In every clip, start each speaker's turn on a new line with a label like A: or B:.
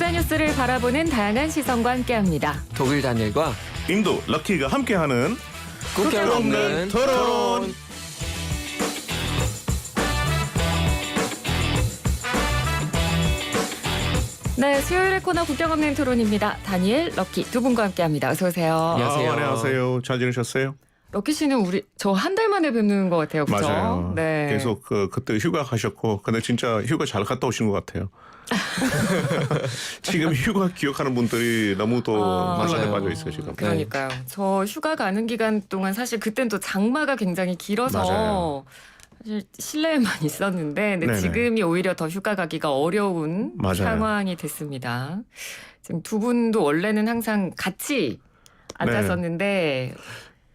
A: 국제 뉴스를 바라보는 다양한 시선과 함께합니다.
B: 독일 다니엘과
C: 인도 럭키가 함께하는
B: 국경 없는
C: 토론.
A: 네, 수요일의 코너 국경 없는 토론입니다. 다니엘, 럭키 두 분과 함께합니다. 어서 오세요.
B: 안녕하세요.
C: 안녕하세요. 잘 지내셨어요?
A: 럭키 씨는 저 한 달 만에 뵙는 것 같아요. 그렇죠?
C: 맞아요.
A: 네.
C: 계속 그때 휴가 가셨고, 근데 진짜 휴가 잘 갔다 오신 것 같아요. 지금 휴가 기억하는 분들이 너무도 혼란에
B: 맞아요.
C: 빠져 있어요 지금.
A: 그러니까요. 저 휴가 가는 기간 동안 사실 그땐 또 장마가 굉장히 길어서
C: 맞아요.
A: 사실 실내에만 있었는데 근데
C: 네네.
A: 지금이 오히려 더 휴가 가기가 어려운
C: 맞아요.
A: 상황이 됐습니다. 지금 두 분도 원래는 항상 같이 앉았었는데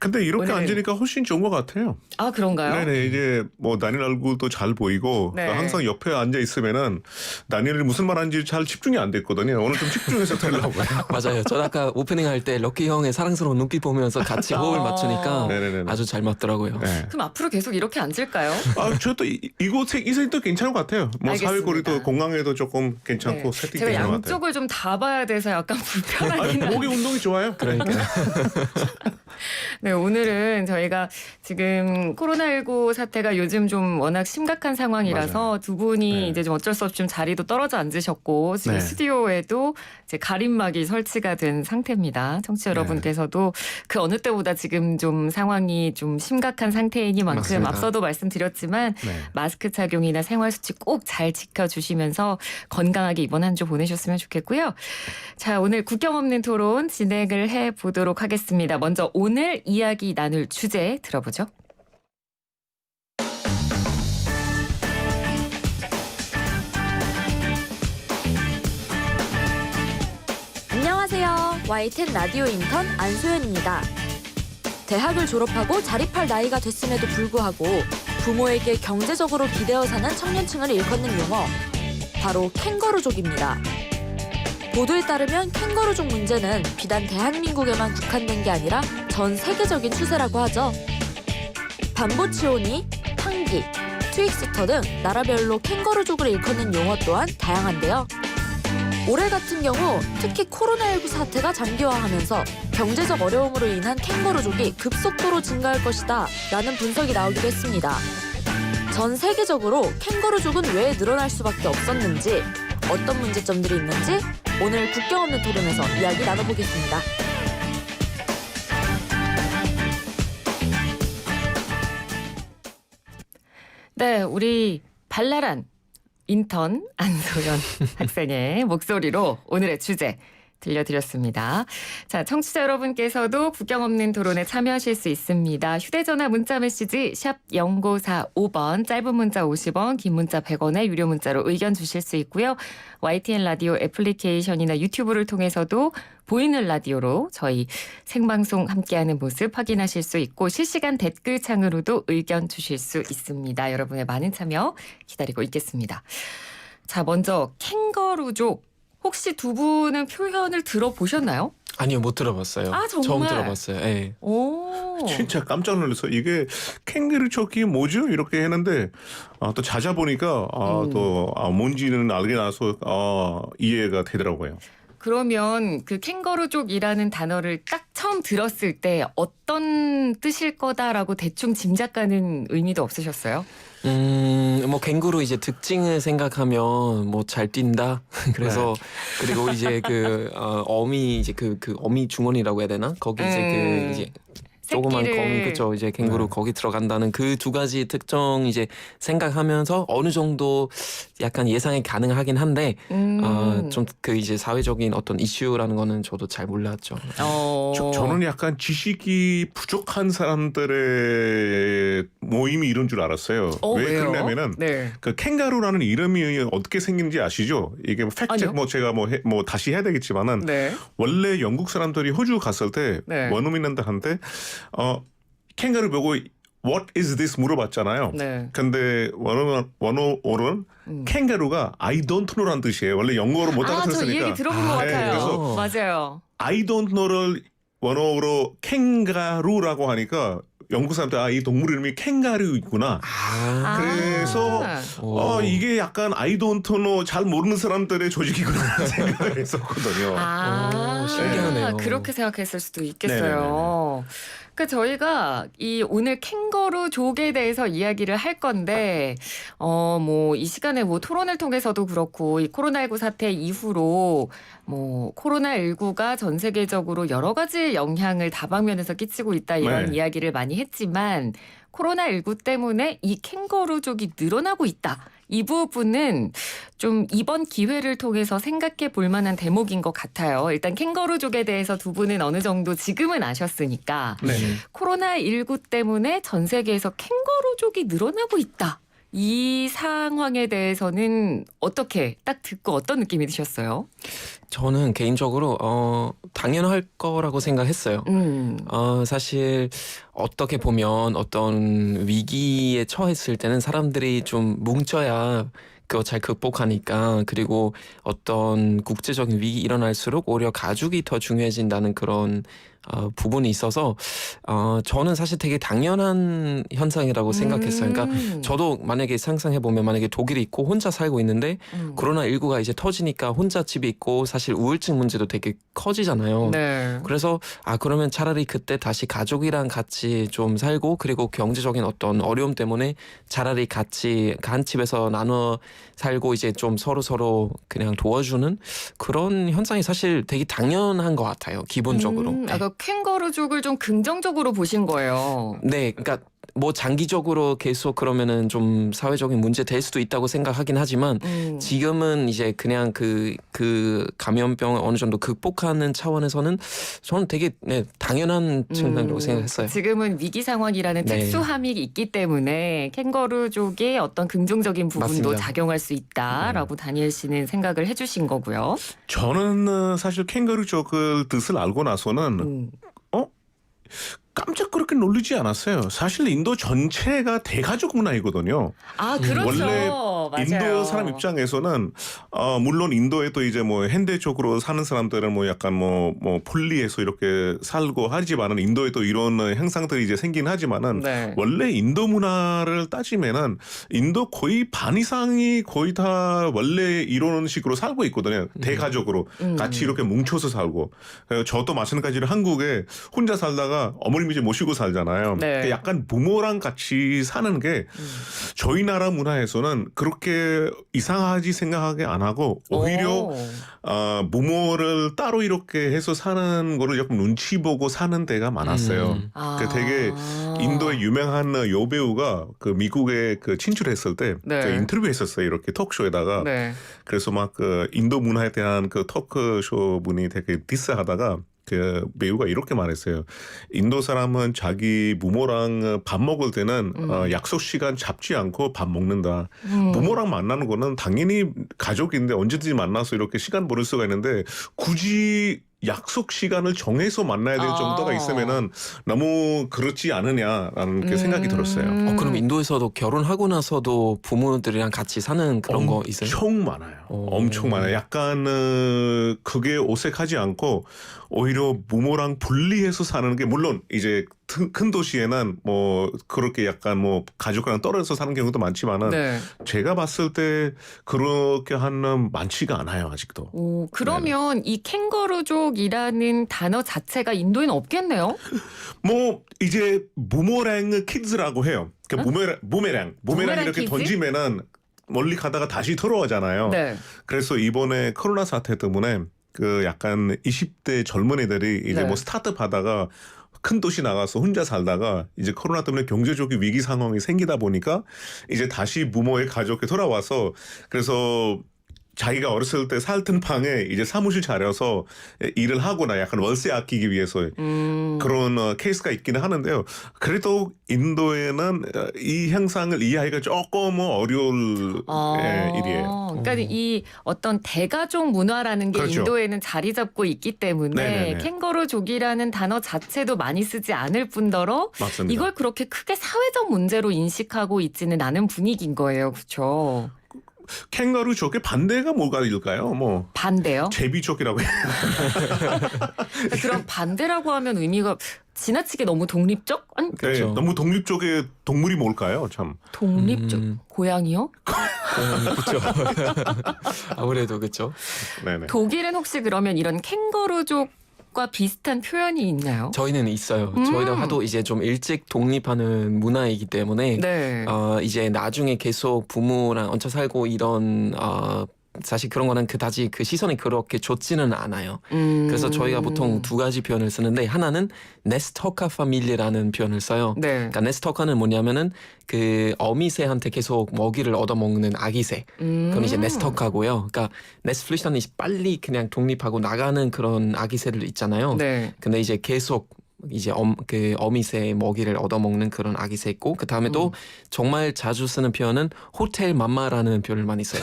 C: 근데 이렇게
A: 오늘은-
C: 앉으니까 훨씬 좋은 것 같아요.
A: 아 그런가요?
C: 네네, 이게 뭐 다니엘 얼굴도 잘 보이고
A: 네.
C: 항상 옆에 앉아 있으면은 다니엘이 무슨 말하는지 잘 집중이 안 됐거든요. 오늘 좀 집중해서 들으려고요.
B: 맞아요. 전 아까 오프닝 할 때 럭키 형의 사랑스러운 눈빛 보면서 같이 호흡을 맞추니까
C: 네네네.
B: 아주 잘 맞더라고요.
C: 네.
A: 그럼 앞으로 계속 이렇게 앉을까요?
C: 저도 이곳에 이 사이도 괜찮은 것 같아요. 뭐
A: 알겠습니다.
C: 사회거리도 공항에도 조금 괜찮고
A: 네.
C: 세팅
A: 제가
C: 되는 것 같아요.
A: 양쪽을 좀 다 봐야 돼서 약간 불편하긴
C: 목이 운동이 좋아요.
B: 그러니까
A: 네, 오늘은 저희가 지금 코로나19 사태가 요즘 좀 워낙 심각한 상황이라서 두 분이
C: 네.
A: 이제 좀 어쩔 수 없이 좀 자리도 떨어져 앉으셨고 지금
C: 네.
A: 스튜디오에도 이제 가림막이 설치가 된 상태입니다. 청취자
C: 네.
A: 여러분께서도 그 어느 때보다 지금 좀 상황이 좀 심각한 상태이니만큼
B: 맞습니다.
A: 앞서도 말씀드렸지만
C: 네.
A: 마스크 착용이나 생활수칙 꼭 잘 지켜주시면서 건강하게 이번 한 주 보내셨으면 좋겠고요. 자, 오늘 국경 없는 토론 진행을 해보도록 하겠습니다. 먼저 오늘 이야기 나눌 주제 들어보죠.
D: 안녕하세요. YTN 라디오 인턴 안소연입니다. 대학을 졸업하고 자립할 나이가 됐음에도 불구하고 부모에게 경제적으로 기대어 사는 청년층을 일컫는 용어, 바로 캥거루족입니다. 보도에 따르면 캥거루족 문제는 비단 대한민국에만 국한된 게 아니라 전 세계적인 추세라고 하죠. 반보치오니, 탕기, 트윅스터 등 나라별로 캥거루족을 일컫는 용어 또한 다양한데요. 올해 같은 경우 특히 코로나19 사태가 장기화하면서 경제적 어려움으로 인한 캥거루족이 급속도로 증가할 것이다 라는 분석이 나오기도 했습니다. 전 세계적으로 캥거루족은 왜 늘어날 수밖에 없었는지, 어떤 문제점들이 있는지 오늘 국경 없는 토론에서 이야기 나눠보겠습니다.
A: 네, 우리 발랄한 인턴 안소연 학생의 목소리로 오늘의 주제 들려드렸습니다. 자, 청취자 여러분께서도 국경 없는 토론에 참여하실 수 있습니다. 휴대전화 문자메시지 샵 0945번, 짧은 문자 50원, 긴 문자 100원에 유료 문자로 의견 주실 수 있고요. YTN 라디오 애플리케이션이나 유튜브를 통해서도 보이는 라디오로 저희 생방송 함께하는 모습 확인하실 수 있고 실시간 댓글창으로도 의견 주실 수 있습니다. 여러분의 많은 참여 기다리고 있겠습니다. 자, 먼저 캥거루족. 혹시 두 분은 표현을 들어보셨나요?
B: 아니요, 못 들어봤어요.
A: 아, 정말?
B: 처음 들어봤어요. 네.
A: 오.
C: 진짜 깜짝 놀랐어. 이게 캥거루족이 뭐죠? 이렇게 했는데 또 찾아보니까 또 뭔지는 알게 나서 이해가 되더라고요.
A: 그러면 그 캥거루족이라는 단어를 딱 처음 들었을 때 어떤 뜻일 거다라고 대충 짐작가는 의미도 없으셨어요?
B: 뭐 캥거루 이제 특징을 생각하면 뭐 잘 뛴다. 그래서 그리고 이제 어미 이제 그 어미 중원이라고 해야 되나? 거기 이제 그 이제 조그만 거미 그죠 이제 캥거루 거기 들어간다는 그 두 가지 특징 이제 생각하면서 어느 정도 약간 예상이 가능하긴 한데 좀 그 이제 사회적인 어떤 이슈라는 거는 저도 잘 몰랐죠.
C: 저는 약간 지식이 부족한 사람들의 모임이 이런 줄 알았어요. 왜
A: 왜요?
C: 그러냐면은
A: 네.
C: 그 캥거루라는 이름이 어떻게 생긴지 아시죠? 이게 팩트
A: 아니요.
C: 제가 뭐 다시 해야 되겠지만은
A: 네.
C: 원래 영국 사람들이 호주 갔을 때
A: 네.
C: 원어민한테 캥거루 보고 What is this 물어봤잖아요.
A: 네.
C: 근데 원어는 캥거루가 I don't know라는 뜻이에요. 원래 영어로 못
A: 저 이
C: 알아들었으니까.
A: 얘기 들어본 것
C: 네,
A: 같아요.
C: 그래서
A: 맞아요.
C: I don't know를 원어로 캥가루라고 하니까 연구 사람들 이 동물 이름이 캥가루이구나. 그래서
B: 오.
C: 이게 약간 I don't know 잘 모르는 사람들의 조직이구나 생각을 했었거든요.
A: 아,
B: 오, 신기하네요.
A: 그렇게 생각했을 수도 있겠어요. 그 저희가 이 오늘 캥거루족에 대해서 이야기를 할 건데 뭐 이 시간에 뭐 토론을 통해서도 그렇고 이 코로나19 사태 이후로 뭐 코로나19가 전 세계적으로 여러 가지 영향을 다방면에서 끼치고 있다 이런
C: 네.
A: 이야기를 많이 했지만 코로나19 때문에 이 캥거루족이 늘어나고 있다. 이 부분은 좀 이번 기회를 통해서 생각해 볼 만한 대목인 것 같아요. 일단 캥거루족에 대해서 두 분은 어느 정도 지금은 아셨으니까
C: 네.
A: 코로나19 때문에 전 세계에서 캥거루족이 늘어나고 있다. 이 상황에 대해서는 어떻게 딱 듣고 어떤 느낌이 드셨어요?
B: 저는 개인적으로 당연할 거라고 생각했어요. 사실 어떻게 보면 어떤 위기에 처했을 때는 사람들이 좀 뭉쳐야 그거 잘 극복하니까, 그리고 어떤 국제적인 위기 일어날수록 오히려 가족이 더 중요해진다는 그런 부분이 있어서 저는 사실 되게 당연한 현상이라고 생각했어요. 그러니까 저도 만약에 상상해보면 만약에 독일에 있고 혼자 살고 있는데 코로나19가 이제 터지니까 혼자 집에 있고 사실 우울증 문제도 되게 커지잖아요.
A: 네.
B: 그래서 그러면 차라리 그때 다시 가족이랑 같이 좀 살고, 그리고 경제적인 어떤 어려움 때문에 차라리 같이 한 집에서 나눠 살고 이제 좀 서로 그냥 도와주는 그런 현상이 사실 되게 당연한 것 같아요. 기본적으로.
A: 아까 캥거루족을 좀 긍정적으로 보신 거예요.
B: 네, 그러니까 뭐 장기적으로 계속 그러면은 좀 사회적인 문제 될 수도 있다고 생각하긴 하지만 지금은 이제 그냥 그 감염병을 어느 정도 극복하는 차원에서는 저는 되게 당연한 측면이라고 생각했어요.
A: 지금은 위기 상황이라는
B: 네.
A: 특수함이 있기 때문에 캥거루족의 어떤 긍정적인 부분도
B: 맞습니다.
A: 작용할 수 있다라고 다니엘 씨는 생각을 해주신 거고요.
C: 저는 사실 캥거루족을 뜻을 알고 나서는 깜짝 그렇게 놀리지 않았어요. 사실 인도 전체가 대가족 문화이거든요.
A: 아, 그렇죠.
C: 원래
A: 맞아요.
C: 인도 사람 입장에서는 물론 인도에도 이제 뭐 현대적으로 사는 사람들은 뭐 약간 뭐 분리해서 이렇게 살고 하지만은 인도에도 이런 행상들이 이제 생긴 하지만은
A: 네.
C: 원래 인도 문화를 따지면은 인도 거의 반 이상이 거의 다 원래 이런 식으로 살고 있거든요. 대가족으로 같이 이렇게 뭉쳐서 살고. 저도 마찬가지로 한국에 혼자 살다가 어머님 이제 모시고 살잖아요.
A: 네.
C: 그러니까 약간 부모랑 같이 사는 게 저희 나라 문화에서는 그렇게 이상하지 생각하게 안 하고 오히려 부모를 따로 이렇게 해서 사는 거를 조금 눈치 보고 사는 데가 많았어요. 그 되게 인도의 유명한 여배우가 그 미국에 그 진출했을 때
A: 네.
C: 그 인터뷰했었어요. 이렇게 토크쇼에다가.
A: 네.
C: 그래서 막 그 인도 문화에 대한 그 토크쇼 분이 되게 디스하다가 그 배우가 이렇게 말했어요. 인도 사람은 자기 부모랑 밥 먹을 때는 약속 시간 잡지 않고 밥 먹는다. 부모랑 만나는 거는 당연히 가족인데 언제든지 만나서 이렇게 시간 보낼 수가 있는데 굳이 약속 시간을 정해서 만나야 될 정도가 있으면은 너무 그렇지 않으냐라는 게 생각이 들었어요.
B: 그럼 인도에서도 결혼하고 나서도 부모들이랑 같이 사는 그런 거 있어요?
C: 엄청 많아요. 엄청 많아요. 약간 그게 어색하지 않고 오히려 부모랑 분리해서 사는 게 물론 이제 큰 도시에는 뭐 그렇게 약간 뭐 가족이랑 떨어져서 사는 경우도 많지만은
A: 네.
C: 제가 봤을 때 그렇게 하는 많지가 않아요 아직도.
A: 오, 그러면 이 캥거루족이라는 단어 자체가 인도에는 없겠네요?
C: 뭐 이제 부모랭 키즈라고 해요. 그 부메랑 이렇게
A: 키즈?
C: 던지면은 멀리 가다가 다시 돌아오잖아요.
A: 네.
C: 그래서 이번에 코로나 사태 때문에 그 약간 20대 젊은이들이 이제
A: 네.
C: 뭐 스타트업 하다가 큰 도시 나가서 혼자 살다가 이제 코로나 때문에 경제적인 위기 상황이 생기다 보니까 이제 다시 부모의 가족에 돌아와서 그래서 자기가 어렸을 때 살던 방에 이제 사무실 차려서 일을 하거나 약간 월세 아끼기 위해서 그런 케이스가 있기는 하는데요. 그래도 인도에는 이 현상을 이해하기가 조금 어려울 일이에요.
A: 그러니까 이 어떤 대가족 문화라는 게
C: 그렇죠.
A: 인도에는 자리 잡고 있기 때문에
C: 네네네.
A: 캥거루족이라는 단어 자체도 많이 쓰지 않을 뿐더러
C: 맞습니다.
A: 이걸 그렇게 크게 사회적 문제로 인식하고 있지는 않은 분위기인 거예요. 그렇죠?
C: 캥거루족의 반대가 뭐가일까요? 뭐
A: 반대요?
C: 제비족이라고 해요.
A: 그럼 반대라고 하면 의미가 지나치게 너무 독립적? 아니,
C: 네,
B: 그렇죠.
C: 너무 독립적인 동물이 뭘까요? 참.
A: 독립적. 고양이요?
B: 그렇죠. 아무래도 그렇죠.
C: 네네.
A: 독일은 혹시 그러면 이런 캥거루족과 비슷한 표현이 있나요?
B: 저희는 있어요. 저희도 하도 이제 좀 일찍 독립하는 문화이기 때문에
A: 네.
B: 이제 나중에 계속 부모랑 얹혀 살고 이런 사실 그런 거는 그다지 그 시선이 그렇게 좋지는 않아요. 그래서 저희가 보통 두 가지 표현을 쓰는데 하나는 네스터카 파밀리라는 표현을 써요.
A: 네.
B: 그러니까 네스터카는 뭐냐면은 그 어미새한테 계속 먹이를 얻어먹는 아기새. 그럼 이제 네스터카고요. 그러니까 네스플리시타는 빨리 그냥 독립하고 나가는 그런 아기새들 있잖아요.
A: 네.
B: 근데 이제 계속 이제 그 어미새 먹이를 얻어먹는 그런 아기새 있고 그 다음에 또 정말 자주 쓰는 표현은 호텔 맘마라는 표현을 많이 써요.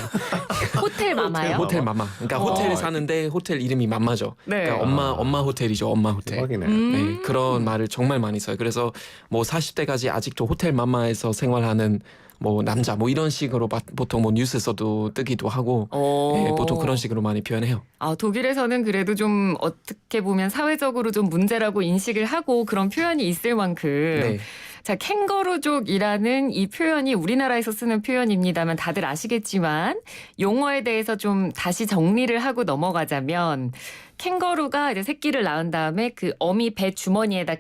A: 호텔 마마요?
B: 호텔 맘마. 그러니까 호텔에 사는데 호텔 이름이 맘마죠.
A: 네.
B: 그러니까 엄마 호텔이죠. 엄마 호텔.
C: 대박이네.
B: 네, 그런 말을 정말 많이 써요. 그래서 뭐 40대까지 아직도 호텔 맘마에서 생활하는 뭐 남자 뭐 이런 식으로 보통 뭐 뉴스에서도 뜨기도 하고 네, 보통 그런 식으로 많이 표현해요.
A: 아, 독일에서는 그래도 좀 어떻게 보면 사회적으로 좀 문제라고 인식을 하고 그런 표현이 있을 만큼
B: 네.
A: 자, 캥거루족이라는 이 표현이 우리나라에서 쓰는 표현입니다만 다들 아시겠지만 용어에 대해서 좀 다시 정리를 하고 넘어가자면 캥거루가 이제 새끼를 낳은 다음에 그 어미 배 주머니에다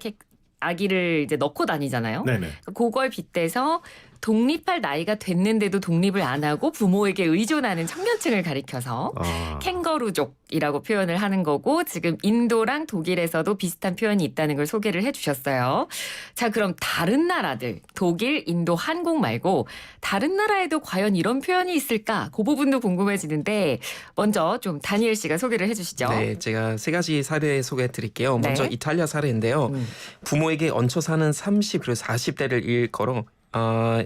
A: 아기를 이제 넣고 다니잖아요.
C: 네네.
A: 그걸 빗대서 독립할 나이가 됐는데도 독립을 안 하고 부모에게 의존하는 청년층을 가리켜서 캥거루족이라고 표현을 하는 거고 지금 인도랑 독일에서도 비슷한 표현이 있다는 걸 소개를 해주셨어요. 자, 그럼 다른 나라들 독일, 인도, 한국 말고 다른 나라에도 과연 이런 표현이 있을까? 그 부분도 궁금해지는데 먼저 좀 다니엘 씨가 소개를 해주시죠.
B: 네, 제가 세 가지 사례 소개해 드릴게요. 먼저
A: 네.
B: 이탈리아 사례인데요. 부모에게 얹혀 사는 30 그리고 40대를 일컬어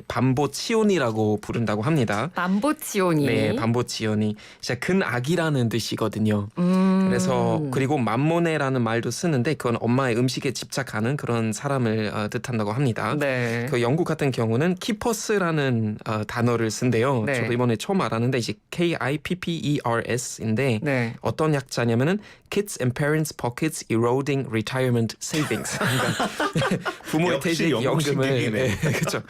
B: 밤보치오니라고 부른다고 합니다.
A: 밤보치오니.
B: 네, 밤보치오니. 진짜 근아기라는 뜻이거든요. 그래서 그리고 맘모네라는 말도 쓰는데 그건 엄마의 음식에 집착하는 그런 사람을 뜻한다고 합니다.
A: 네.
B: 그 영국 같은 경우는 키퍼스라는 단어를 쓴대요.
A: 네.
B: 저도 이번에 처음 알았는데 이제 KIPPERS인데
A: 네.
B: 어떤 약자냐면은 Kids and Parents Pockets Eroding Retirement Savings. 그러니까 부모의
C: 역시
B: 퇴직
C: 영국
B: 연금을
C: 식객이네.
B: 그렇죠.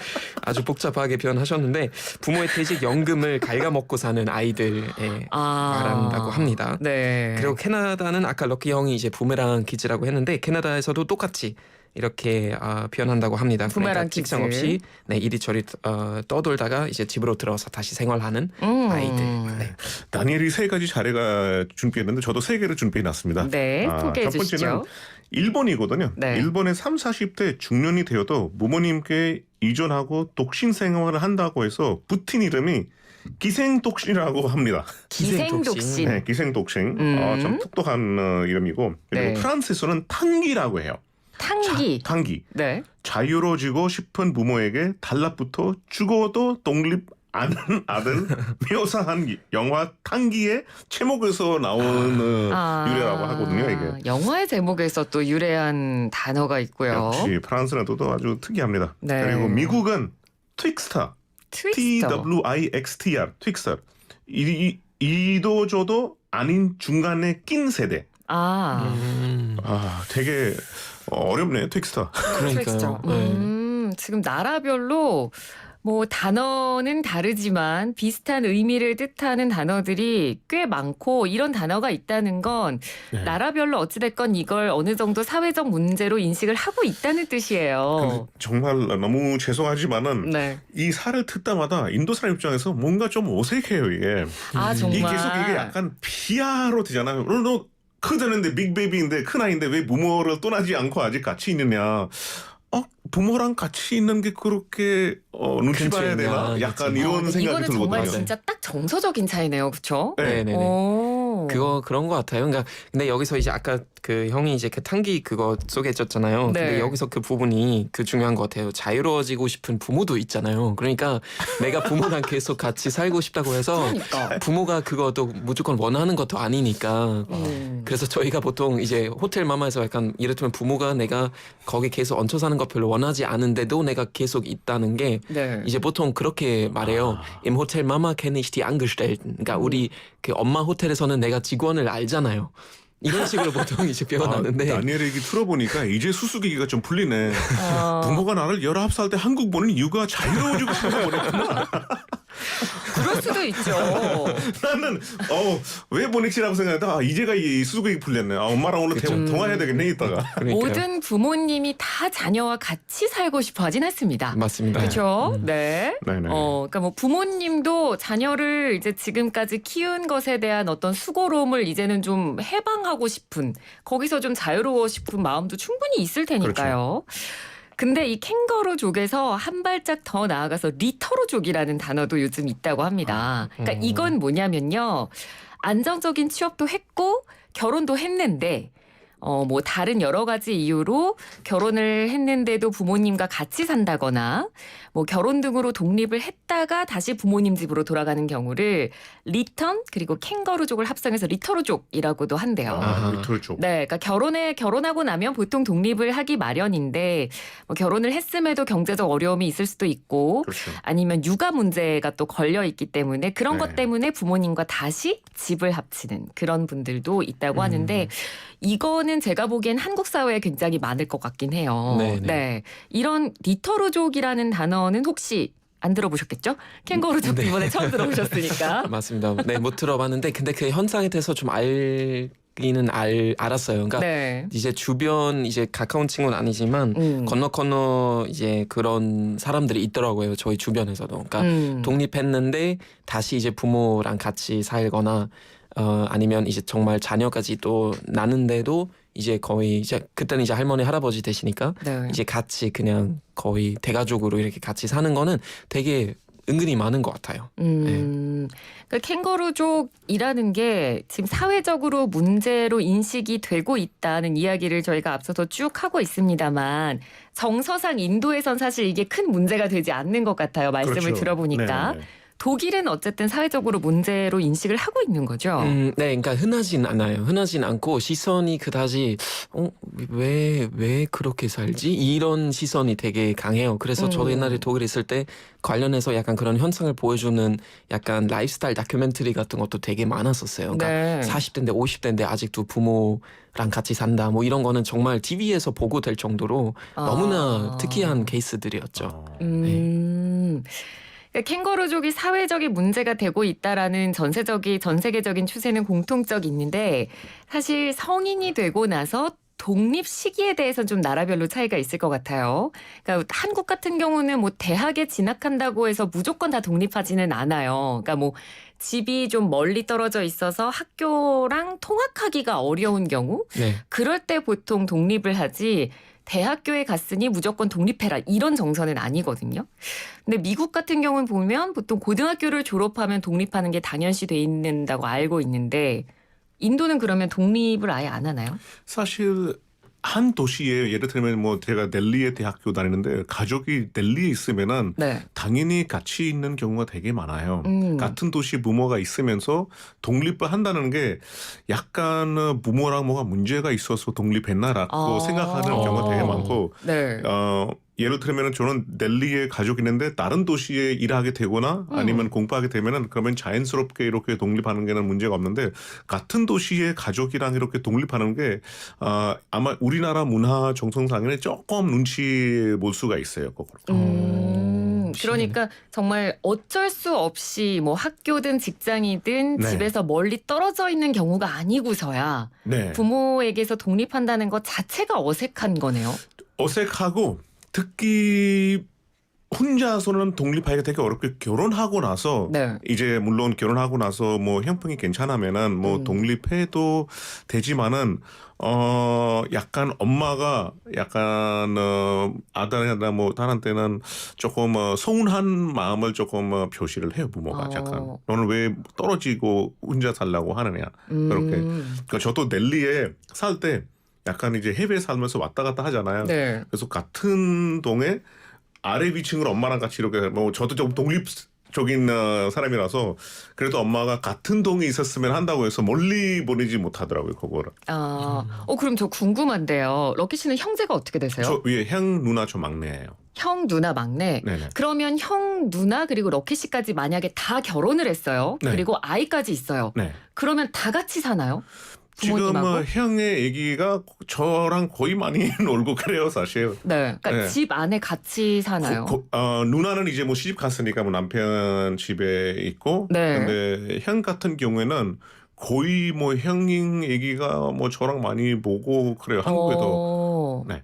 B: 아주 복잡하게 표현하셨는데 부모의 퇴직 연금을 갉아먹고 사는 아이들에 말한다고 합니다.
A: 네.
B: 그리고 캐나다는 아까 럭키 형이 이제 부메랑 키즈라고 했는데 캐나다에서도 똑같이 이렇게 표현한다고 합니다.
A: 부메랑
B: 그러니까 직장
A: 키즈.
B: 없이 네, 이리저리 떠돌다가 이제 집으로 들어와서 다시 생활하는 아이들. 네.
C: 다니엘이 세 가지 사례가 준비했는데 저도 세 개를 준비해놨습니다.
A: 네, 소개해
C: 첫 번째는
A: 주시죠.
C: 일본이거든요.
A: 네.
C: 일본의 30, 40대 중년이 되어도 부모님께 이전하고 독신 생활을 한다고 해서 붙인 이름이 기생독신이라고 합니다.
A: 기생독신.
C: 네, 기생독신. 참 똑똑한 이름이고 그리고
A: 네.
C: 프랑스에서는 탕기라고 해요.
A: 탕기.
C: 탕기.
A: 네.
C: 자유로워지고 싶은 부모에게 달라붙어 죽어도 독립 안 하는 아들 묘사한 영화 탕기의 제목에서 나오는 유래라고 하거든요. 이게
A: 영화의 제목에서 또 유래한 단어가 있고요.
C: 역시 프랑스는 또 아주 특이합니다.
A: 네.
C: 그리고 미국은 트윅스터,
A: 트위스터.
C: TWIXTR, 트윅스터. 이도저도 아닌 중간에 낀 세대. 되게 어렵네요, 트윅스터.
A: 트위스터.
B: 그러니까요. 네.
A: 지금 나라별로 뭐 단어는 다르지만 비슷한 의미를 뜻하는 단어들이 꽤 많고 이런 단어가 있다는 건
C: 네.
A: 나라별로 어찌됐건 이걸 어느 정도 사회적 문제로 인식을 하고 있다는
C: 근데
A: 뜻이에요.
C: 정말 너무 죄송하지만은
A: 네.
C: 이 사를 듣다마다 인도 사람 입장에서 뭔가 좀 어색해요, 이게.
A: 아, 정말.
C: 이게 계속 이게 약간 비하로 되잖아요. 너 크다는데 빅베이비인데 큰 아이인데 왜 부모를 떠나지 않고 아직 같이 있느냐. 부모랑 같이 있는 게 그렇게 눈치 봐야 되나? 약간
B: 그치.
C: 이런 생각이
A: 이거는 정말
C: 들거든요.
A: 진짜 딱 정서적인 차이네요. 그렇죠?
B: 네네네.
A: 오.
B: 그런 것 같아요. 그러니까 근데 여기서 이제 아까 그 형이 이제 그 탕기 그거 소개해줬잖아요.
A: 네.
B: 근데 여기서 그 부분이 그 중요한 것 같아요. 자유로워지고 싶은 부모도 있잖아요. 그러니까 내가 부모랑 계속 같이 살고 싶다고 해서
A: 그러니까.
B: 부모가 그것도 무조건 원하는 것도 아니니까. 그래서 저희가 보통 이제 호텔 마마에서 약간 이를테면 부모가 내가 거기 계속 얹혀 사는 거 별로 원하지 않은데도 내가 계속 있다는 게
A: 네.
B: 이제 보통 그렇게 말해요. Im Hotel Mama kenne ich die Angestellten. 그러니까 우리 그 엄마 호텔에서는 내가 직원을 알잖아요. 이런 식으로 보통 이제 표현하는데
C: 다니엘 얘기 들어보니까 이제 수수께끼가 좀 풀리네.
A: 어,
C: 부모가 나를 19살 때 한국 보낸 이유가 자유로워지고 싶어서 보냈구나.
A: 그럴 수도 있죠.
C: 나는 왜 보냈지라고 생각했다. 이제가 이 수수께끼 풀렸네. 엄마랑 오늘
B: 그쵸.
C: 통화해야 되겠네 이따가.
B: 그러니까요.
A: 모든 부모님이 다 자녀와 같이 살고 싶어 하진 않습니다.
B: 맞습니다.
A: 그렇죠? 네.
C: 네네.
A: 그러니까 뭐 부모님도 자녀를 이제 지금까지 키운 것에 대한 어떤 수고로움을 이제는 좀 해방하고 싶은, 거기서 좀 자유로워 싶은 마음도 충분히 있을 테니까요. 근데 이 캥거루족에서 한 발짝 더 나아가서 리터루족이라는 단어도 요즘 있다고 합니다. 그러니까 이건 뭐냐면요. 안정적인 취업도 했고 결혼도 했는데 뭐 다른 여러 가지 이유로 결혼을 했는데도 부모님과 같이 산다거나 뭐 결혼 등으로 독립을 했다가 다시 부모님 집으로 돌아가는 경우를 리턴 그리고 캥거루족을 합성해서 리터루족이라고도 한대요.
C: 그렇죠.
A: 네, 그러니까 결혼하고 나면 보통 독립을 하기 마련인데 뭐 결혼을 했음에도 경제적 어려움이 있을 수도 있고
C: 그렇죠.
A: 아니면 육아 문제가 또 걸려 있기 때문에 그런
C: 네.
A: 것 때문에 부모님과 다시 집을 합치는 그런 분들도 있다고 하는데 이거는 제가 보기엔 한국 사회에 굉장히 많을 것 같긴 해요.
B: 네네.
A: 네, 이런 리터루족이라는 단어는 혹시 안 들어보셨겠죠? 캥거루족
B: 네.
A: 이번에 처음 들어보셨으니까.
B: 맞습니다. 네, 못 들어봤는데 근데 그 현상에 대해서 좀 알았어요. 그러니까
A: 네.
B: 이제 주변 이제 가까운 친구는 아니지만 건너 이제 그런 사람들이 있더라고요. 저희 주변에서도. 그러니까 독립했는데 다시 이제 부모랑 같이 살거나 아니면 이제 정말 자녀까지 또 낳는데도 이제 거의 이제 그때는 이제 할머니 할아버지 되시니까
A: 네.
B: 이제 같이 그냥 거의 대가족으로 이렇게 같이 사는 거는 되게 은근히 많은 것 같아요.
A: 그러니까 캥거루족이라는 게 지금 사회적으로 문제로 인식이 되고 있다는 이야기를 저희가 앞서서 쭉 하고 있습니다만 정서상 인도에선 사실 이게 큰 문제가 되지 않는 것 같아요. 말씀을
C: 그렇죠.
A: 들어보니까.
C: 네네.
A: 독일은 어쨌든 사회적으로 문제로 인식을 하고 있는 거죠.
B: 네, 그러니까 흔하진 않아요. 흔하진 않고 시선이 그다지 왜 그렇게 살지? 이런 시선이 되게 강해요. 그래서 저도 옛날에 독일에 있을 때 관련해서 약간 그런 현상을 보여주는 약간 라이프스타일 다큐멘터리 같은 것도 되게 많았었어요. 그러니까
A: 네.
B: 40대인데 50대인데 아직도 부모랑 같이 산다. 뭐 이런 거는 정말 TV에서 보고 될 정도로 너무나 특이한 케이스들이었죠.
A: 그러니까 캥거루족이 사회적인 문제가 되고 있다라는 전 세계적인 추세는 공통적인데 사실 성인이 되고 나서 독립 시기에 대해서는 좀 나라별로 차이가 있을 것 같아요. 그러니까 한국 같은 경우는 뭐 대학에 진학한다고 해서 무조건 다 독립하지는 않아요. 그러니까 뭐 집이 좀 멀리 떨어져 있어서 학교랑 통학하기가 어려운 경우
B: 네.
A: 그럴 때 보통 독립을 하지 대학교에 갔으니 무조건 독립해라 이런 정서는 아니거든요. 근데 미국 같은 경우는 보면 보통 고등학교를 졸업하면 독립하는 게 당연시 돼 있는다고 알고 있는데 인도는 그러면 독립을 아예 안 하나요?
C: 사실 한 도시에 예를 들면 뭐 제가 델리에 대학교 다니는데 가족이 델리에 있으면은
A: 네.
C: 당연히 같이 있는 경우가 되게 많아요.
A: 음.
C: 같은 도시 부모가 있으면서 독립을 한다는 게 약간 부모랑 뭐가 문제가 있어서 독립했나라고 생각하는 경우가 되게 많고
A: 네.
C: 예를 들면 저는 델리에 가족이 있는데 다른 도시에 일하게 되거나 아니면 공부하게 되면은 그러면 자연스럽게 이렇게 독립하는 게는 문제가 없는데 같은 도시의 가족이랑 이렇게 독립하는 게 아마 우리나라 문화 정성상에는 조금 눈치 볼 수가 있어요.
A: 그러니까 정말 어쩔 수 없이 뭐 학교든 직장이든
C: 네.
A: 집에서 멀리 떨어져 있는 경우가 아니고서야
C: 네.
A: 부모에게서 독립한다는 것 자체가 어색한 거네요.
C: 어색하고 특히 혼자서는 독립하기가 되게 어렵게 결혼하고 나서
A: 네.
C: 이제 물론 결혼하고 나서 뭐 형편이 괜찮으면은 뭐 독립해도 되지만은 약간 엄마가 약간 아들이나 뭐 딸한테는 조금 서운한 마음을 조금 표시를 해요 부모가 약간 너는 왜 떨어지고 혼자 살라고 하느냐 그렇게 그러니까 저도 델리에 살 때 약간 이제 해외에 살면서 왔다 갔다 하잖아요.
A: 네.
C: 그래서 같은 동에 아래 위층으로 엄마랑 같이 이렇게 뭐 저도 좀 독립적인 사람이라서 그래도 엄마가 같은 동에 있었으면 한다고 해서 멀리 보내지 못하더라고요 그거를.
A: 그럼 저 궁금한데요. 럭키 씨는 형제가 어떻게 되세요?
C: 저 위에 형 누나 저 막내예요.
A: 형 누나 막내.
C: 네네.
A: 그러면 형 누나 그리고 럭키 씨까지 만약에 다 결혼을 했어요.
C: 네.
A: 그리고 아이까지 있어요.
C: 네.
A: 그러면 다 같이 사나요?
C: 지금
A: 부모님하고.
C: 형의 얘기가 저랑 거의 많이 놀고 그래요, 사실.
A: 네. 그러니까
C: 네.
A: 집 안에 같이 사나요?
C: 누나는 이제 뭐 시집 갔으니까 뭐 남편 집에 있고,
A: 네.
C: 근데 형 같은 경우에는 거의 뭐 형 얘기가 뭐 저랑 많이 보고 그래요, 한국에도. 네.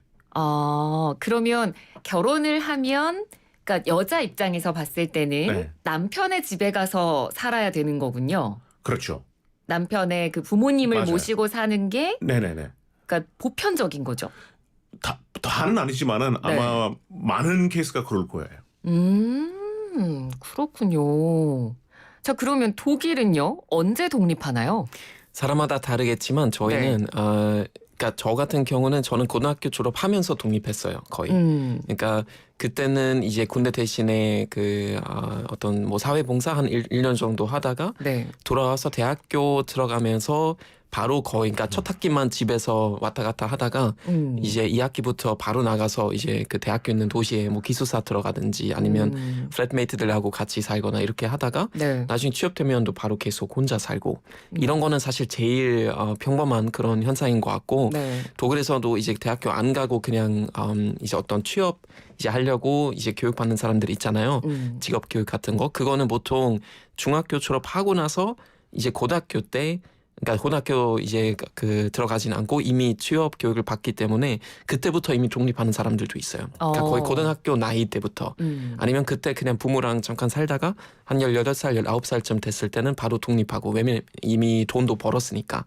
A: 그러면 결혼을 하면 그러니까 여자 입장에서 봤을 때는
C: 네.
A: 남편의 집에 가서 살아야 되는 거군요.
C: 그렇죠.
A: 남편의 그 부모님을
C: 맞아요.
A: 모시고 사는 게
C: 네네네.
A: 그러니까 보편적인 거죠.
C: 다는 아니지만은
A: 네.
C: 아마 많은 케이스가 그럴 거예요.
A: 그렇군요. 자, 그러면 독일은요? 언제 독립하나요?
B: 사람마다 다르겠지만 저희는 그러니까 저 같은 경우는 저는 고등학교 졸업하면서 독립했어요, 거의. 그러니까 그때는 이제 군대 대신에 그 어떤 뭐 사회봉사 한 1년 정도 하다가
A: 네.
B: 돌아와서 대학교 들어가면서 바로 거의 그러니까 첫 학기만 집에서 왔다 갔다 하다가 이제 2학기부터 바로 나가서 이제 그 대학교 있는 도시에 뭐 기숙사 들어가든지 아니면 플랫메이트들하고 같이 살거나 이렇게 하다가
A: 네.
B: 나중에 취업되면 또 바로 계속 혼자 살고 이런 거는 사실 제일 평범한 그런 현상인 것 같고
A: 네.
B: 독일에서도 이제 대학교 안 가고 그냥 이제 어떤 취업 이제 하려고 이제 교육받는 사람들 있잖아요. 직업 교육 같은 거 그거는 보통 중학교 졸업하고 나서 이제 고등학교 때 그러니까 고등학교 이제 그 들어가진 않고 이미 취업 교육을 받기 때문에 그때부터 이미 독립하는 사람들도 있어요. 그러니까 거의 고등학교 나이 때부터 아니면 그때 그냥 부모랑 잠깐 살다가 한 18살, 19살쯤 됐을 때는 바로 독립하고 왜냐면 이미 돈도 벌었으니까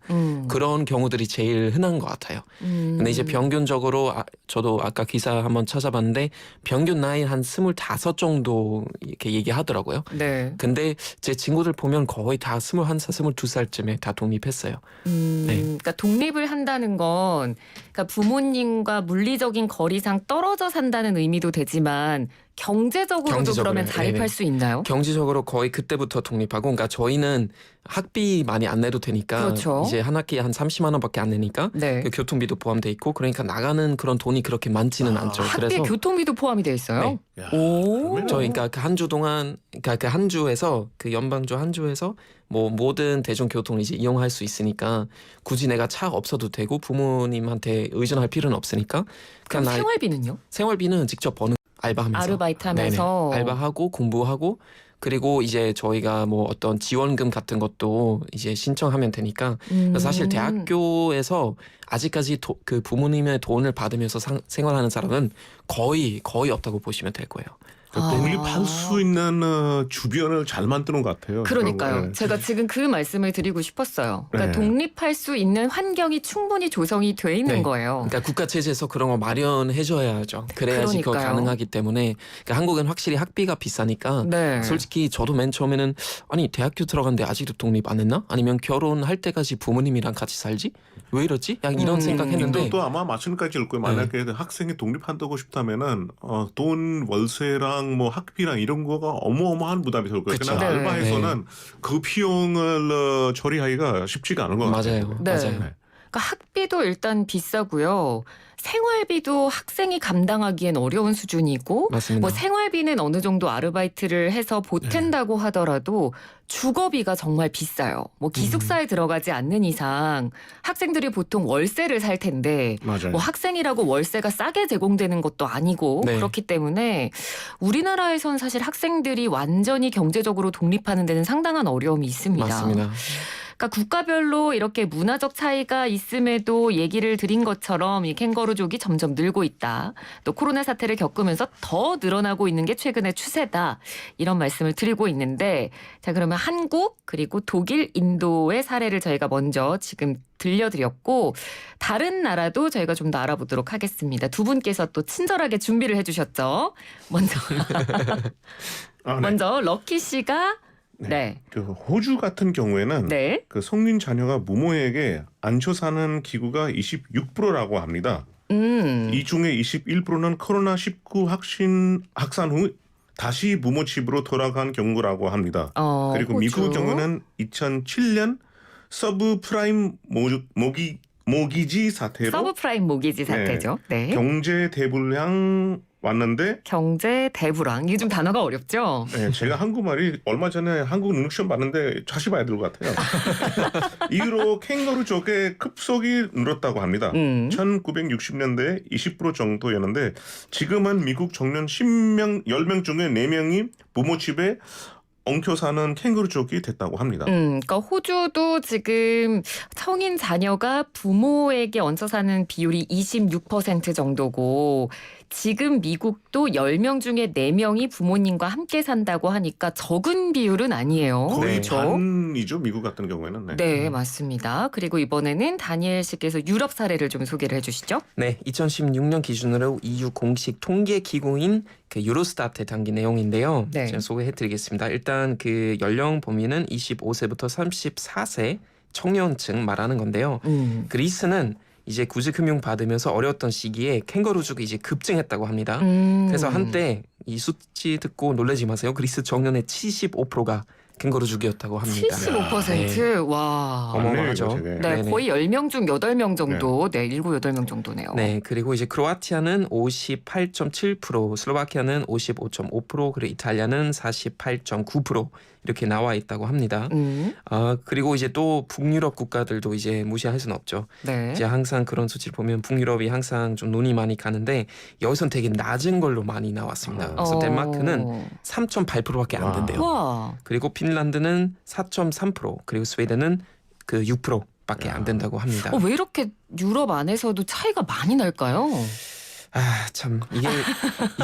B: 그런 경우들이 제일 흔한 것 같아요. 근데 이제 평균적으로 저도 아까 기사 한번 찾아봤는데 평균 나이 한 25 정도 이렇게 얘기하더라고요.
A: 네.
B: 근데 제 친구들 보면 거의 다 21살, 22살쯤에 다 독립했어요.
A: 그러니까 독립을 한다는 건 그러니까 부모님과 물리적인 거리상 떨어져 산다는 의미도 되지만 경제적으로도
B: 경제적으로요.
A: 그러면 자립할
B: 네네.
A: 수 있나요?
B: 경제적으로 거의 그때부터 독립하고 그러니까 저희는 학비 많이 안 내도 되니까
A: 그렇죠.
B: 이제 한 학기에 한 30만 원밖에 안 내니까
A: 네.
B: 그 교통비도 포함돼 있고 그러니까 나가는 그런 돈이 그렇게 많지는 않죠.
A: 학비에
B: 그래서
A: 교통비도 포함이 돼 있어요?
B: 네.
C: 야,
A: 오.
C: 그러면은
B: 저희 그러니까 그 한 주 동안 그러니까 그 한 주에서 그 연방주 한 주에서 뭐 모든 대중교통을 이제 이용할 수 있으니까 굳이 내가 차 없어도 되고 부모님한테 의존할 필요는 없으니까
A: 그럼
B: 그냥
A: 생활비는요?
B: 생활비는 직접 버는 알바하면서
A: 아르바이트 하면서.
B: 네네. 알바하고 공부하고 그리고 이제 저희가 뭐 어떤 지원금 같은 것도 이제 신청하면 되니까 사실 대학교에서 아직까지 그 부모님의 돈을 받으면서 생활하는 사람은 거의 없다고 보시면 될 거예요.
C: 독립할 수 있는 주변을 잘 만드는 것 같아요.
A: 그러니까요.
C: 네.
A: 제가 지금 그 말씀을 드리고 싶었어요. 그러니까
C: 네.
A: 독립할 수 있는 환경이 충분히 조성이 돼 있는
B: 네.
A: 거예요.
B: 그러니까 국가 체제에서 그런 거 마련해줘야죠. 그래야지 그거
A: 그러니까요.
B: 가능하기 때문에 그러니까 한국은 확실히 학비가 비싸니까
A: 네.
B: 솔직히 저도 맨 처음에는 아니 대학교 들어갔는데 아직도 독립 안 했나? 아니면 결혼할 때까지 부모님이랑 같이 살지? 왜 이러지? 약간 이런 생각했는데
C: 인도도 아마 마찬가지일 거예요. 만약에 학생이 독립한다고 싶다면은 돈 월세랑 뭐 학비랑 이런 거가 어마어마한 부담이 될 거예요.
B: 그쵸.
C: 그냥
A: 네.
C: 알바에서는 그 비용을 처리하기가 쉽지가 않은 것 같아요.
B: 맞아요.
A: 네.
B: 맞아요.
C: 네.
A: 그러니까 학비도 일단 비싸고요. 생활비도 학생이 감당하기엔 어려운 수준이고
B: 맞습니다.
A: 뭐 생활비는 어느 정도 아르바이트를 해서 보탠다고 하더라도 주거비가 정말 비싸요. 뭐 기숙사에 들어가지 않는 이상 학생들이 보통 월세를 살 텐데
C: 맞아요.
A: 뭐 학생이라고 월세가 싸게 제공되는 것도 아니고
B: 네.
A: 그렇기 때문에 우리나라에선 사실 학생들이 완전히 경제적으로 독립하는 데는 상당한 어려움이 있습니다.
B: 맞습니다.
A: 그러니까 국가별로 이렇게 문화적 차이가 있음에도 얘기를 드린 것처럼 이 캥거루족이 점점 늘고 있다. 또 코로나 사태를 겪으면서 더 늘어나고 있는 게 최근의 추세다. 이런 말씀을 드리고 있는데 자 그러면 한국 그리고 독일, 인도의 사례를 저희가 먼저 지금 들려드렸고 다른 나라도 저희가 좀 더 알아보도록 하겠습니다. 두 분께서 또 친절하게 준비를 해주셨죠.
C: 네.
A: 먼저 럭키 씨가 네.
C: 그 호주 같은 경우에는
A: 네.
C: 그 성인 자녀가 부모에게 안쳐 사는 기구가 26%라고 합니다. 이 중에 21%는 코로나19 확산 후 다시 부모 집으로 돌아간 경우라고 합니다. 그리고
A: 호주.
C: 미국 경우는 2007년 서브프라임 모기지 사태로
A: 서브프라임 모기지 사태죠. 네.
C: 경제 대불량 왔는데
A: 경제 대불황. 이게 좀 단어가 어렵죠?
C: 네, 제가 한국말이 얼마 전에 한국 능력 시험 봤는데 다시 봐야 될 것 같아요. 이후로 캥거루 쪽에 급속히 늘었다고 합니다. 1960년대에 20% 정도였는데 지금은 미국 청년 10명 중에 4명이 부모 집에 엉켜 사는 캥거루 쪽이 됐다고 합니다.
A: 그러니까 호주도 지금 성인 자녀가 부모에게 얹혀 사는 비율이 26% 정도고 지금 미국도 10명 중에 4명이 부모님과 함께 산다고 하니까 적은 비율은 아니에요.
C: 거의
A: 그렇죠?
C: 반이죠, 미국 같은 경우에는. 네.
A: 네, 맞습니다. 그리고 이번에는 다니엘 씨께서 유럽 사례를 좀 소개를 해주시죠.
B: 네, 2016년 기준으로 EU 공식 통계 기구인 그 유로스타트 단기 내용인데요.
A: 네.
B: 제가 소개해드리겠습니다. 일단 그 연령 범위는 25세부터 34세 청년층 말하는 건데요. 그리스는 이제 구직금융 받으면서 어려웠던 시기에 캥거루족이 이제 급증했다고 합니다. 그래서 한때 이 수치 듣고 놀라지 마세요. 그리스 청년의 75%가 캥거루족이었다고 합니다.
A: 75%? 와.
B: 어마어마하죠.
C: 맞네요, 이거 되게.
A: 네,
B: 네네.
A: 거의 10명 중 8명 정도, 네, 7, 8명 정도네요.
B: 네, 그리고 이제 크로아티아는 58.7%, 슬로바키아는 55.5%, 그리고 이탈리아는 48.9% 이렇게 나와 있다고 합니다. 그리고 이제 또 북유럽 국가들도 이제 무시할 수는 없죠.
A: 네.
B: 이제 항상 그런 수치를 보면 북유럽이 항상 좀 눈이 많이 가는데 여기선 되게 낮은 걸로 많이 나왔습니다. 그래서 덴마크는 3.8%밖에 안
C: 와.
B: 된대요.
A: 와.
B: 그리고 핀란드는 4.3%, 그리고 스웨덴은 그 6%밖에 안 된다고 합니다.
A: 왜 이렇게 유럽 안에서도 차이가 많이 날까요?
B: 아, 참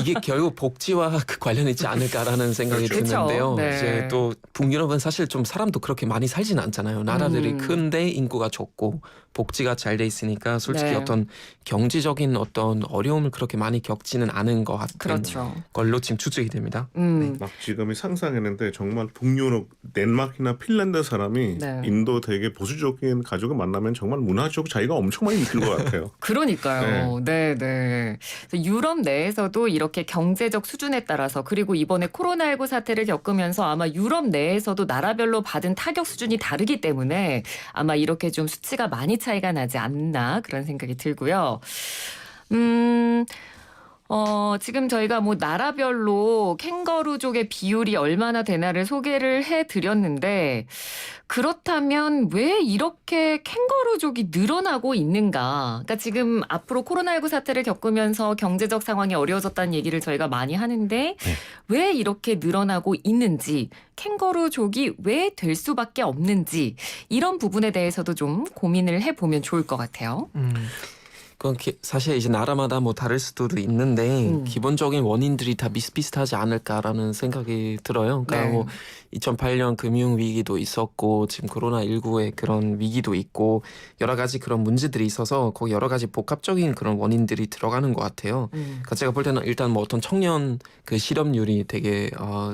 B: 이게 결국 복지와 그 관련이 있지 않을까라는 생각이
A: 그렇죠.
B: 드는데요.
A: 네.
B: 이제 또 북유럽은 사실 좀 사람도 그렇게 많이 살지는 않잖아요. 나라들이 큰데 인구가 적고 복지가 잘 돼 있으니까 솔직히
A: 네.
B: 어떤 경제적인 어떤 어려움을 그렇게 많이 겪지는 않은 것 같은
A: 그렇죠.
B: 걸로 지금 추측이 됩니다.
C: 막 지금이 상상했는데 정말 북유럽, 덴마크나 핀란드 사람이
A: 네.
C: 인도 되게 보수적인 가족을 만나면 정말 문화적 차이가 엄청 많이 느낄 것 같아요.
A: 그러니까요. 네, 네. 유럽 내에서도 이렇게 경제적 수준에 따라서 그리고 이번에 코로나19 사태를 겪으면서 아마 유럽 내에서도 나라별로 받은 타격 수준이 다르기 때문에 아마 이렇게 좀 수치가 많이 차이가 나지 않나 그런 생각이 들고요. 지금 저희가 뭐 나라별로 캥거루족의 비율이 얼마나 되나를 소개를 해드렸는데 그렇다면 왜 이렇게 캥거루족이 늘어나고 있는가? 그러니까 지금 앞으로 코로나19 사태를 겪으면서 경제적 상황이 어려워졌다는 얘기를 저희가 많이 하는데 왜 이렇게 늘어나고 있는지 캥거루족이 왜 될 수밖에 없는지 이런 부분에 대해서도 좀 고민을 해보면 좋을 것 같아요.
B: 그건 사실 이제 나라마다 뭐 다를 수도 있는데 기본적인 원인들이 다 비슷비슷하지 않을까라는 생각이 들어요. 그러니까
A: 네.
B: 뭐 2008년 금융 위기도 있었고 지금 코로나19의 그런 위기도 있고 여러 가지 그런 문제들이 있어서 거기 여러 가지 복합적인 그런 원인들이 들어가는 것 같아요. 그러니까 제가 볼 때는 일단 뭐 어떤 청년 그 실업률이 되게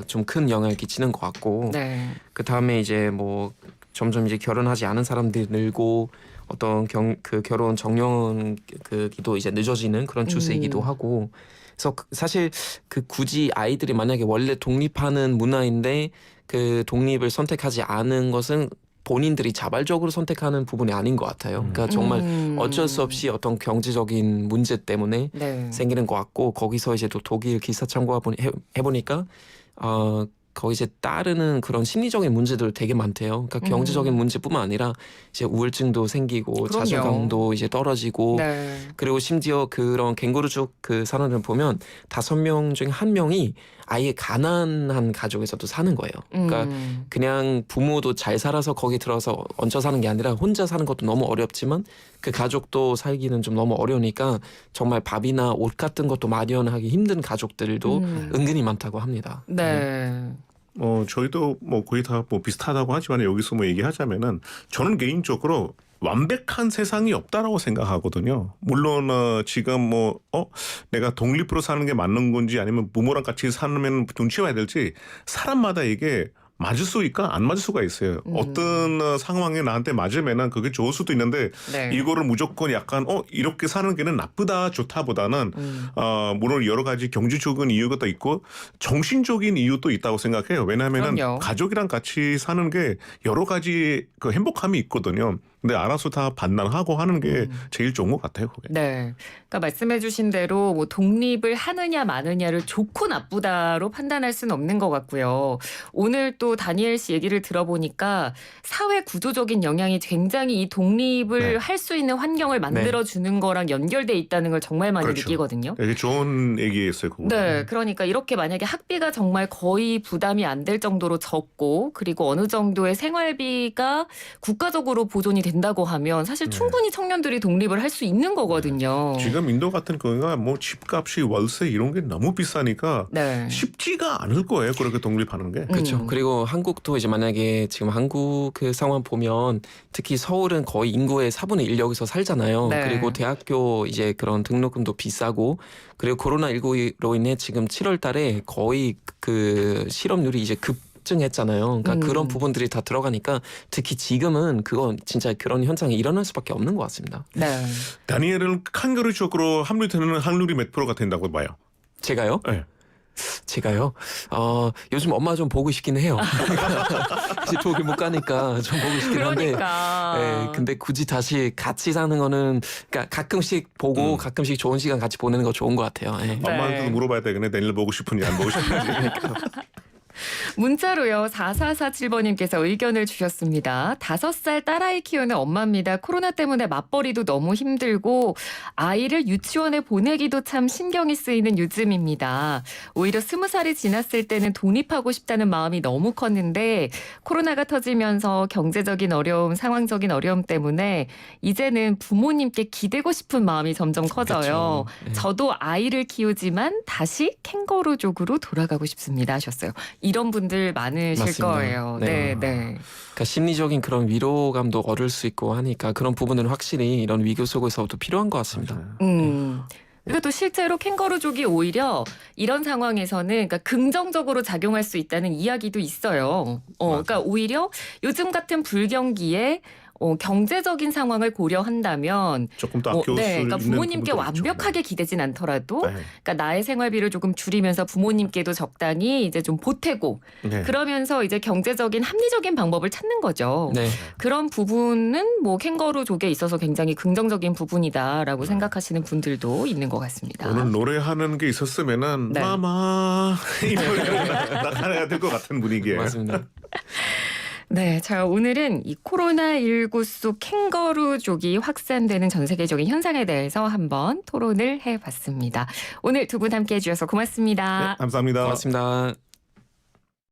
B: 좀 큰 영향을 끼치는 것 같고
A: 네.
B: 그 다음에 이제 뭐 점점 이제 결혼하지 않은 사람들이 늘고 어떤 결혼 정년 기도 이제 늦어지는 그런 추세이기도 하고 그래서 사실 굳이 아이들이 만약에 원래 독립하는 문화인데 그 독립을 선택하지 않은 것은 본인들이 자발적으로 선택하는 부분이 아닌 것 같아요. 그러니까 정말 어쩔 수 없이 어떤 경제적인 문제 때문에
A: 네.
B: 생기는 것 같고 거기서 이제 또 독일 기사 참고해보니까 거기 이제 따르는 그런 심리적인 문제들 되게 많대요. 그러니까 경제적인 문제뿐만 아니라 이제 우울증도 생기고
A: 그럼요.
B: 자존감도 이제 떨어지고
A: 네.
B: 그리고 심지어 그런 캥거루족 그 사람을 보면 5명 중에 1명이 아예 가난한 가족에서도 사는 거예요. 그러니까 그냥 부모도 잘 살아서 거기 들어서 얹혀 사는 게 아니라 혼자 사는 것도 너무 어렵지만 그 가족도 살기는 좀 너무 어려우니까 정말 밥이나 옷 같은 것도 마련하기 힘든 가족들도 은근히 많다고 합니다.
A: 네.
C: 저희도 뭐 거의 다 뭐 비슷하다고 하지만 여기서 뭐 얘기하자면은 저는 개인적으로 완벽한 세상이 없다라고 생각하거든요. 물론 지금 뭐 내가 독립으로 사는 게 맞는 건지 아니면 부모랑 같이 사면 눈치 봐야 될지 사람마다 이게 맞을 수 있까 안 맞을 수가 있어요. 어떤 상황에 나한테 맞으면은 그게 좋을 수도 있는데
A: 네.
C: 이거를 무조건 약간 이렇게 사는 게는 나쁘다 좋다보다는 물론 여러 가지 경제적인 이유가 있고 정신적인 이유도 있다고 생각해요. 왜냐하면은
A: 그럼요.
C: 가족이랑 같이 사는 게 여러 가지 그 행복함이 있거든요. 근데 알아서 다 판단하고 하는 게 제일 좋은 것 같아요. 그게.
A: 네. 그러니까 말씀해주신 대로 뭐 독립을 하느냐 마느냐를 좋고 나쁘다로 판단할 수는 없는 것 같고요. 오늘 또 다니엘 씨 얘기를 들어보니까 사회 구조적인 영향이 굉장히 이 독립을
C: 네.
A: 할 수 있는 환경을 만들어주는 거랑 연결돼 있다는 걸 정말 많이
C: 그렇죠.
A: 느끼거든요.
C: 되게 좋은 얘기였어요. 그거.
A: 네, 그러니까 이렇게 만약에 학비가 정말 거의 부담이 안 될 정도로 적고 그리고 어느 정도의 생활비가 국가적으로 보존이 된다고 하면 사실 충분히 청년들이 독립을 할 수 있는 거거든요.
C: 지금 인도 같은 경우가 뭐 집값이 월세 이런 게 너무 비싸니까
A: 네.
C: 쉽지가 않을 거예요. 그렇게 독립하는 게.
B: 그렇죠. 그리고 한국도 이제 만약에 지금 한국 그 상황 보면 특히 서울은 거의 인구의 4분의 1 여기서 살잖아요.
A: 네.
B: 그리고 대학교 이제 그런 등록금도 비싸고 그리고 코로나19로 인해 지금 7월 달에 거의 그 실업률이 이제 급증했잖아요. 그러니까 그런 부분들이 다 들어가니까 특히 지금은 그건 진짜 그런 현상이 일어날 수밖에 없는 것 같습니다.
A: 네.
C: 다니엘은 칸가루 쪽으로 합류되는 확률이 몇 프로가 된다고 봐요?
B: 제가요?
C: 네.
B: 제가요? 요즘 엄마 좀 보고 싶긴 해요. 이제 독일 못 가니까 좀 보고 싶긴 한데.
A: 그러니까.
B: 네, 근데 굳이 다시 같이 사는 거는 그러니까 가끔씩 보고 가끔씩 좋은 시간 같이 보내는 거 좋은 것 같아요. 네.
C: 엄마한테도 물어봐야 되겠네. 다니엘 보고 싶은지 안 보고 싶은지.
A: 문자로요. 4447번님께서 의견을 주셨습니다. 5살 딸아이 키우는 엄마입니다. 코로나 때문에 맞벌이도 너무 힘들고 아이를 유치원에 보내기도 참 신경이 쓰이는 요즘입니다. 오히려 20살이 지났을 때는 독립하고 싶다는 마음이 너무 컸는데 코로나가 터지면서 경제적인 어려움, 상황적인 어려움 때문에 이제는 부모님께 기대고 싶은 마음이 점점 커져요.
B: 그렇죠. 네.
A: 저도 아이를 키우지만 다시 캥거루족으로 돌아가고 싶습니다 하셨어요. 이런 분들 많으실
B: 맞습니다.
A: 거예요.
B: 네.
A: 네, 네.
B: 그러니까 심리적인 그런 위로감도 얻을 수 있고 하니까 그런 부분은 확실히 이런 위기 속에서도 필요한 것 같습니다.
A: 그리고 또 실제로 캥거루족이 오히려 이런 상황에서는 그러니까 긍정적으로 작용할 수 있다는 이야기도 있어요. 그러니까 오히려 요즘 같은 불경기에 경제적인 상황을 고려한다면
C: 조금 더 아껴
A: 네, 그러니까
C: 있는
A: 부모님께
C: 부분도 있죠.
A: 완벽하게 기대진 않더라도
C: 네.
A: 그러니까 나의 생활비를 조금 줄이면서 부모님께도 적당히 이제 좀 보태고
C: 네.
A: 그러면서 이제 경제적인 합리적인 방법을 찾는 거죠.
B: 네.
A: 그런 부분은 뭐 캥거루족에 있어서 굉장히 긍정적인 부분이다라고 생각하시는 분들도 있는 것 같습니다.
C: 오늘 노래하는 게 있었으면은
A: 네.
C: 마마 이 노래가 나가야 될 것 같은 분위기예요.
B: 맞습니다.
A: 네, 자 오늘은 이 코로나19 속 캥거루족이 확산되는 전 세계적인 현상에 대해서 한번 토론을 해봤습니다. 오늘 두 분 함께해 주셔서 고맙습니다.
C: 네, 감사합니다.
B: 고맙습니다.